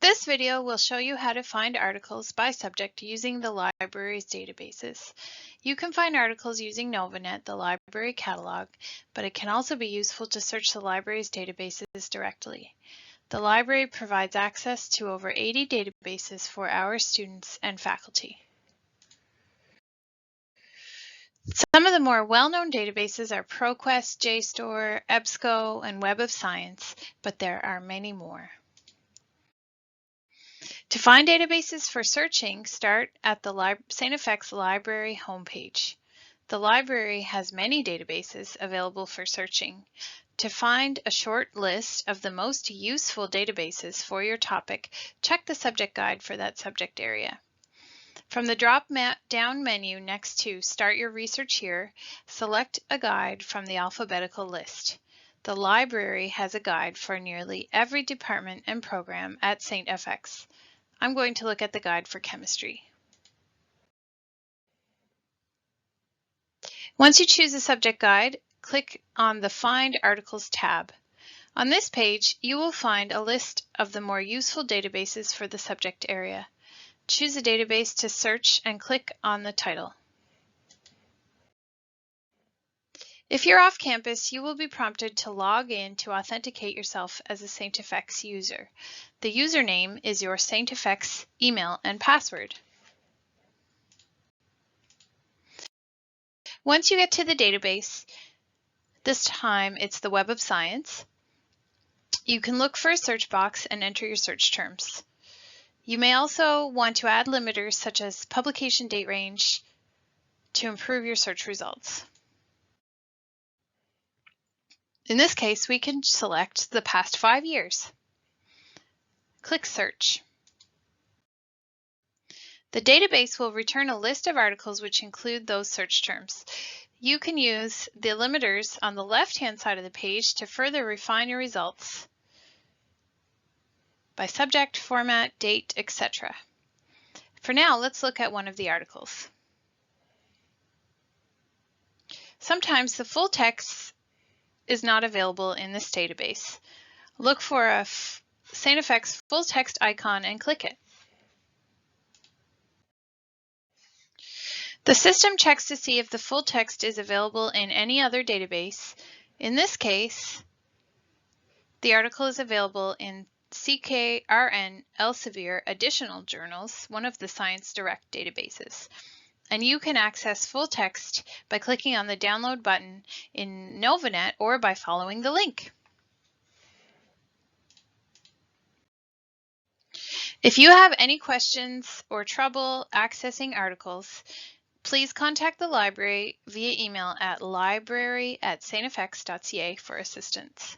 This video will show you how to find articles by subject using the library's databases. You can find articles using Novanet, the library catalog, but it can also be useful to search the library's databases directly. The library provides access to over 80 databases for our students and faculty. Some of the more well-known databases are ProQuest, JSTOR, EBSCO, and Web of Science, but there are many more. To find databases for searching, start at the St. FX Library homepage. The library has many databases available for searching. To find a short list of the most useful databases for your topic, check the subject guide for that subject area. From the drop-down menu next to Start Your Research Here, select a guide from the alphabetical list. The library has a guide for nearly every department and program at St. FX. I'm going to look at the guide for chemistry. Once you choose a subject guide, click on the Find Articles tab. On this page, you will find a list of the more useful databases for the subject area. Choose a database to search and click on the title. If you're off campus, you will be prompted to log in to authenticate yourself as a St. FX user. The username is your St. FX email and password. Once you get to the database, this time it's the Web of Science, you can look for a search box and enter your search terms. You may also want to add limiters such as publication date range to improve your search results. In this case, we can select the past 5 years. Click Search. The database will return a list of articles which include those search terms. You can use the limiters on the left-hand side of the page to further refine your results by subject, format, date, etc. For now, let's look at one of the articles. Sometimes the full text is not available in this database. Look for a St. FX full text icon and click it. The system checks to see if the full text is available in any other database. In this case, the article is available in CKRN Elsevier Additional Journals, one of the ScienceDirect databases. And you can access full text by clicking on the download button in Novanet or by following the link. If you have any questions or trouble accessing articles, please contact the library via email at library@stfx.ca for assistance.